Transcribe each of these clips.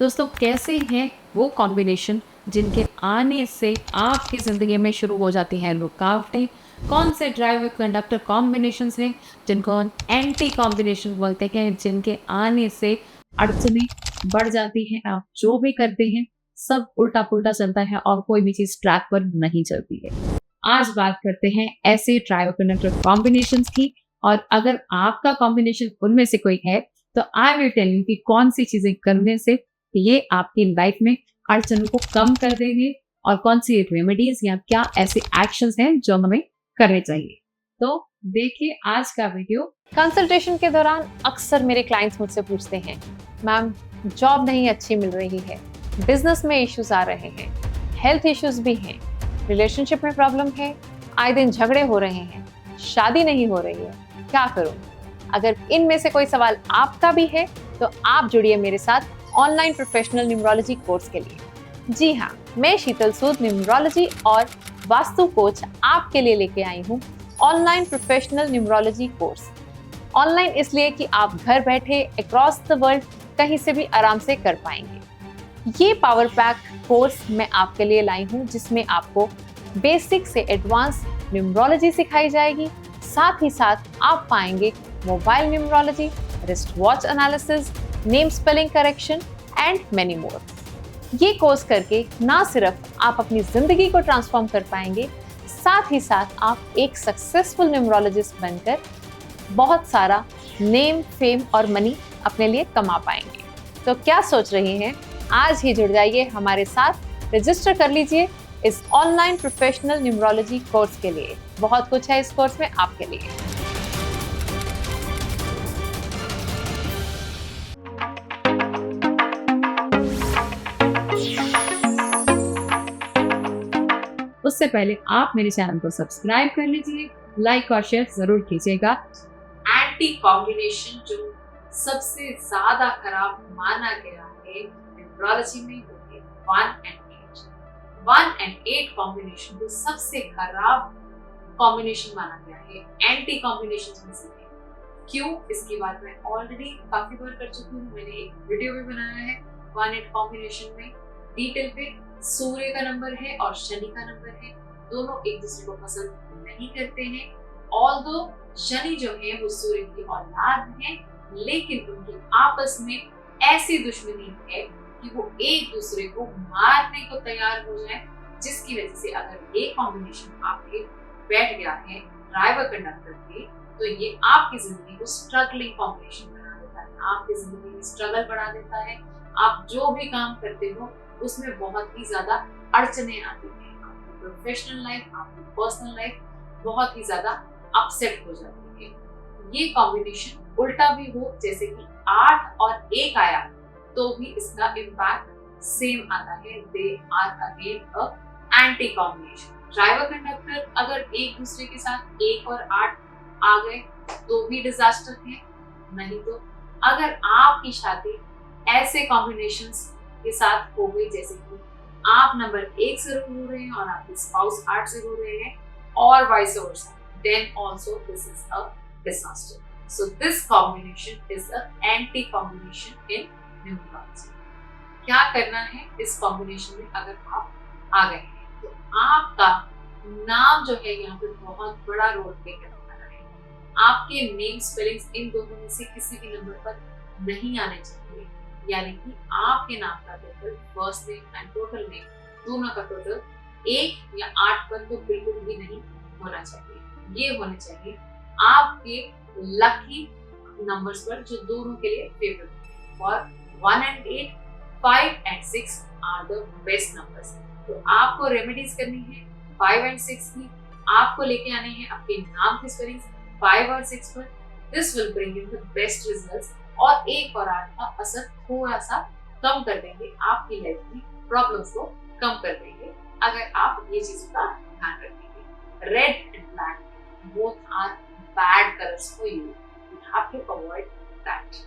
दोस्तों कैसे हैं वो कॉम्बिनेशन जिनके आने से आपकी ज़िंदगी में शुरू हो जाती हैं रुकावटें? कौन से ड्राइवर कंडक्टर कॉम्बिनेशंस हैं जिनको एंटी कॉम्बिनेशन बोलते हैं, जिनके आने से अड़चनें बढ़ जाती हैं? आप जो भी करते हैं सब उल्टा-पुल्टा चलता है और कोई भी चीज़ ट्रैक पर नहीं चलती है। आज बात करते हैं ऐसे ड्राइवर कंडक्टर कॉम्बिनेशंस की, और अगर आपका कॉम्बिनेशन उनमें से कोई है तो आई विल टेल यू कि कौन सी चीज़ें करने से ये आपकी लाइफ में अड़चनों को कम कर देंगे और कौन सी रेमेडीज या क्या ऐसे एक्शंस हैं जो हमें करने चाहिए। तो देखिए आज का वीडियो। कंसल्टेशन के दौरान अक्सर मेरे क्लाइंट्स मुझसे पूछते हैं, मैम जॉब नहीं अच्छी मिल रही है, बिजनेस में इश्यूज आ रहे हैं, हेल्थ इश्यूज भी हैं, रिलेशनशिप में प्रॉब्लम है, आए दिन झगड़े हो रहे हैं, शादी नहीं हो रही है, क्या करूं? अगर इनमें से कोई सवाल आपका भी है तो आप जुड़िए मेरे साथ ऑनलाइन प्रोफेशनल न्यूमरोलॉजी कोर्स के लिए। जी हाँ, मैं शीतल सूद न्यूमरोलॉजी और वास्तु कोच आपके लिए लेके आई हूँ online professional numerology course. Online इसलिए कि आप घर बैठे अक्रॉस द वर्ल्ड कहीं से भी आराम से कर पाएंगे। ये पावर पैक कोर्स मैं आपके लिए लाई हूँ जिसमें आपको बेसिक से एडवांस न्यूमरोलॉजी सिखाई जाएगी। साथ ही साथ आप पाएंगे mobile numerology, wrist watch analysis, name spelling correction and many more. ये कोर्स करके ना सिर्फ आप अपनी जिंदगी को ट्रांसफॉर्म कर पाएंगे, साथ ही साथ आप एक सक्सेसफुल न्यूमरोलॉजिस्ट बनकर बहुत सारा नेम, फेम और मनी अपने लिए कमा पाएंगे। तो क्या सोच रही हैं? आज ही जुड़ जाइए हमारे साथ, रजिस्टर कर लीजिए इस ऑनलाइन प्रोफेशनल न्यूमरोलॉजी कोर्स के लिए। बहुत कुछ है इस कोर्स में आपके लिए। उससे पहले आप मेरे चैनल को सब्सक्राइब कर लीजिए, लाइक और शेयर जरूर कीजिएगा। एंटी कॉम्बिनेशन जो सबसे ज्यादा खराब माना गया है न्यूमरोलॉजी में वो है 1 and 8। 1 and 8 कॉम्बिनेशन को सबसे खराब कॉम्बिनेशन माना गया है एंटी कॉम्बिनेशन में से। क्यों? इसकी बात मैं ऑलरेडी काफी बार कर चुकी हूँ, मैंने एक वीडियो भी बनाया है 1-8 कॉम्बिनेशन में डिटेल पे। सूर्य का नंबर है और शनि का नंबर है, दोनों एक दूसरे को पसंद नहीं करते हैं। ऑल्दो शनि जो है वो सूर्य की औलाद है, लेकिन उनकी आपस में ऐसी दुश्मनी है कि वो एक दूसरे को मारने को तैयार हो जाए, जिसकी वजह से अगर ये कॉम्बिनेशन आपके बैठ गया है ड्राइवर कंडक्टर के, तो ये आपकी जिंदगी को स्ट्रगलिंग कॉम्बिनेशन बना देता है, आपकी जिंदगी में स्ट्रगल बढ़ा देता है। आप जो भी काम करते हो उसमें बहुत ही ज्यादा अड़चने आती हैं, आपकी प्रोफेशनल लाइफ, आपकी पर्सनल लाइफ बहुत ही ज्यादा अपसेट हो जाती है। ये कॉम्बिनेशन उल्टा भी हो, जैसे कि 8 और 1 आया तो भी इसका इम्पैक्ट सेम आता है। They are again a anti combination. Driver conductor अगर एक दूसरे के साथ 1 और 8 आ गए तो भी डिजास्टर है, नहीं तो अगर आपकी शादी ऐसे कॉम्बिनेशंस के साथ हो गई, जैसे कि आप नंबर 1 से हो रहे हैं और आपके स्पाउस 8 से हो रहे हैं और vice versa, then also this is a disaster. So this combination is an anti combination in numerology. क्या करना है इस कॉम्बिनेशन में? अगर आप आ गए हैं तो आपका नाम जो है यहाँ पे बहुत बड़ा रोल प्ले करने वाला है। आपके नेम स्पेलिंग्स इन दोनों में से किसी भी नंबर पर नहीं आने चाहिए, यानी कि आपके नाम का total, first name and total name, दोनों का टोटल 1 या 8 पर तो बिल्कुल भी नहीं होना चाहिए। ये होने चाहिए आपके लकी नंबर्स पर जो दोनों के लिए फेवरेट है। और 1 and 8, 5 and 6 are the best numbers. तो आपको रेमेडीज करनी है 5 and 6 की, आपको लेके आने हैं आपके नाम के स्पेलिंग्स 5 और 6 पर। This will bring you the best results और 1 और 8 का असर थोड़ा सा कम कर देंगे, आपकी लाइफ में प्रॉब्लम्स को कम कर देंगे अगर आप ये चीजों का ध्यान रखेंगे। Red and black both are bad colors for you. You have to avoid that.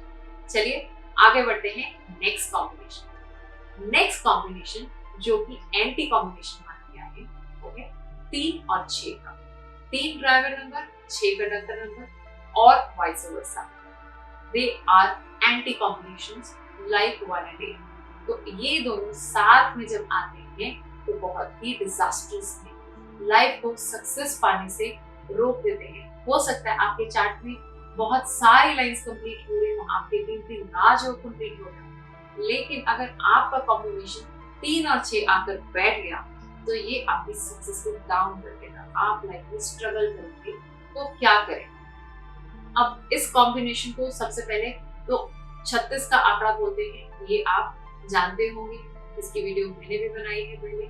चलिए आगे बढ़ते हैं नेक्स्ट कॉम्बिनेशन। नेक्स्ट कॉम्बिनेशन जो कि एंटी कॉम्बिनेशन माना गया है वो है 3 और 6 का। 3 ड्राइवर नंबर, 6 कंडक्टर नंबर और vice versa. They are anti combinations like 1 and 8. तो ये दोनों साथ में जब आते हैं तो बहुत ही डिजास्टर्स हैं, लाइफ को सक्सेस पाने से रोक देते हैं। हो सकता है आपके चार्ट में बहुत सारी लाइंस कंप्लीट हो रही हो, आपके 3 राज हो कंप्लीट हो रहे, लेकिन अगर आपका कॉम्बिनेशन 3 और 6 आकर बैठ गया तो ये आपकी सक्सेस को डाउन कर देगा, आप लाइफ में स्ट्रगल करेंगे। तो क्या करें? अब इस कॉम्बिनेशन को सबसे पहले तो 36 का आंकड़ा बोलते हैं, ये आप जानते होंगे, इसकी वीडियो मैंने भी बनाई है पहले।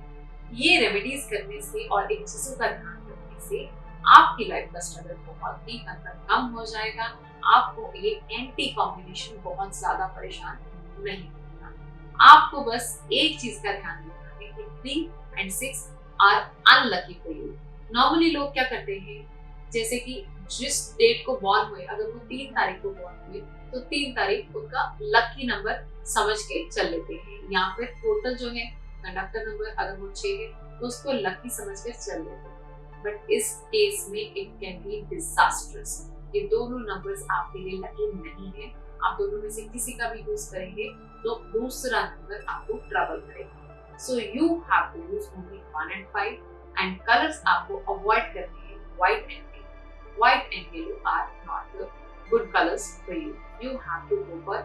ये रेमेडीज करने से और इन चीजों का ध्यान रखने से आपकी लाइफ का स्ट्रगल बहुत ही हद तक कम हो जाएगा। आपको ये एंटी कॉम्बिनेशन बहुत ज्यादा परेशान नहीं करेगा। आपको बस एक चीज का ध्यान रखना है कि 3 and 6 are unlucky for you. Normally लोग क्या करते हैं, जैसे कि जिस डेट को बॉर्न हुए, अगर वो 3 तारीख को बॉर्न हुए तो 3 तारीख उनका लकी नंबर समझ के चल लेते हैं, या फिर टोटल जो है कंडक्टर नंबर अगर वो 6 है तो उसको लकी समझ कर चल लेते हैं। बट इस केस में इट कैन बी डिजास्टर्स। ये दोनों नंबर्स आपके लिए लकी नहीं है। आप दोनों में से किसी का भी यूज करेंगे तो दूसरा नंबर आपको ट्रबल करेगा। So you have to use only 1 and 5 and colours आपको अवॉइड करने हैं white and yellow. White and yellow are not the good colors for you. You have to go for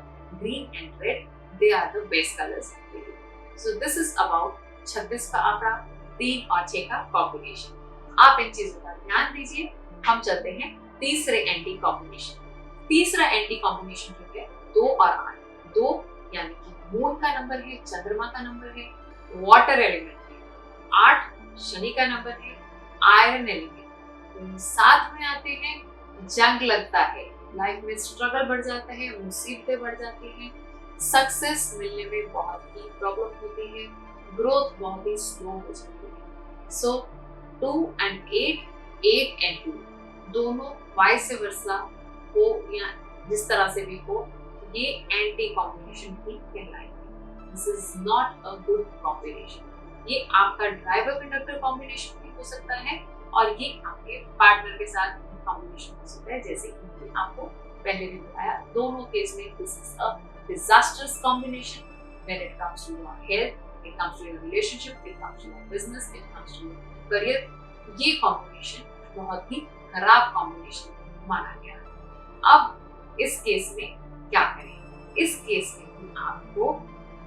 green and red. They are the best colors for you. So this is about 36 का आंकड़ा, 3 और 6 का combination. आप इन चीजों का ध्यान दीजिए। हम चलते हैं तीसरे एंटी कॉम्बिनेशन। तीसरा एंटी कॉम्बिनेशन जो है 2 और 8। 2 यानी कि मून का नंबर है, चंद्रमा का नंबर है, वाटर एलिमेंट है। 8 शनि का नंबर है, आयरन एलिमेंट। साथ में आते हैं, जंग लगता है, लाइफ में स्ट्रगल बढ़ जाता है, मुसीबतें बढ़ जाती हैं, सक्सेस मिलने में बहुत ही प्रॉब्लम होती है, ग्रोथ बहुत ही स्लो हो जाती है। सो 2 and 8, 8 and 2 दोनों वाइस वर्सा हो या जिस तरह से भी हो, ये एंटी कॉम्बिनेशन ही कहलाएंगे। This is not a good combination. ये आपका ड्राइवर कंडक्टर कॉम्बिनेशन भी हो सकता है और ये आपके पार्टनर के साथ कॉम्बिनेशन हो सकता है, जैसे कि आपको पहले भी बताया। दोनों केस में this is a disasters combination when it comes to your health, it comes to your relationship, it comes to your business, it comes to your career. ये कॉम्बिनेशन बहुत ही खराब कॉम्बिनेशन माना गया है। अब इस केस में क्या करें? इस केस में आपको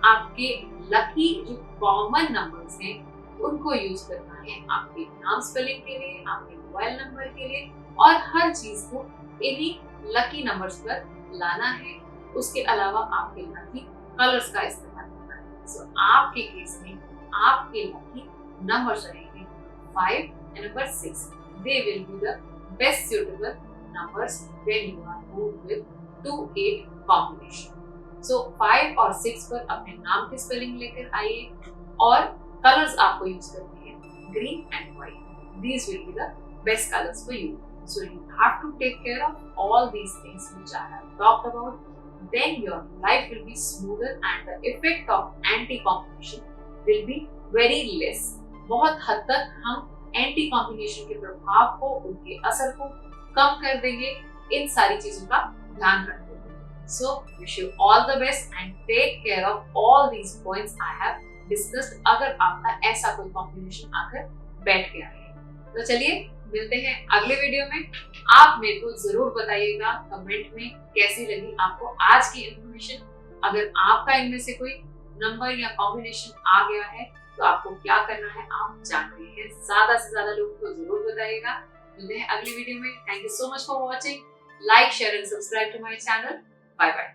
आपके लकी जो कॉमन नंबर्स हैं उनको यूज करना है आपके नाम स्पेलिंग के लिए, आपके मोबाइल नंबर के लिए, और हर चीज को इन्हीं लकी नंबर्स पर लाना है। उसके अलावा आपके लकी कलर्स का इस्तेमाल करना है। सो आपके केस में आपके लकी नंबर्स रहेंगे 5 and number 6. They will be the best suitable numbers when you are moved with 2-8 combination. So 5 और 6 पर अपने नाम की स्पेलिंग लेकर आइए और कलर्स आपको यूज करने हैं green and white. These will be the best colors for you. So you have to take care of all these things which I have talked about. Then your life will be smoother and the effect of anti-combination will be very less. बहुत हद तक हम anti combination के प्रभाव को, उनके असर को कम कर देंगे इन सारी चीजों का ध्यान रखते हुए। So wish you all the best and take care of all these points I have discussed। अगर आपका ऐसा कोई कॉम्बिनेशन आकर बैठ गया है तो चलिए मिलते हैं अगले वीडियो में। आप मेरे को जरूर बताइएगा कमेंट में कैसी लगी आपको आज की इन्फॉर्मेशन। अगर आपका इनमें से कोई नंबर या कॉम्बिनेशन आ गया है तो आपको क्या करना है आप जानते हैं। ज्यादा से ज्यादा लोगों को जरूर बताइएगा। मिलते हैं अगली वीडियो में। Thank you so much for watching. Like, share and subscribe to my channel. Bye bye.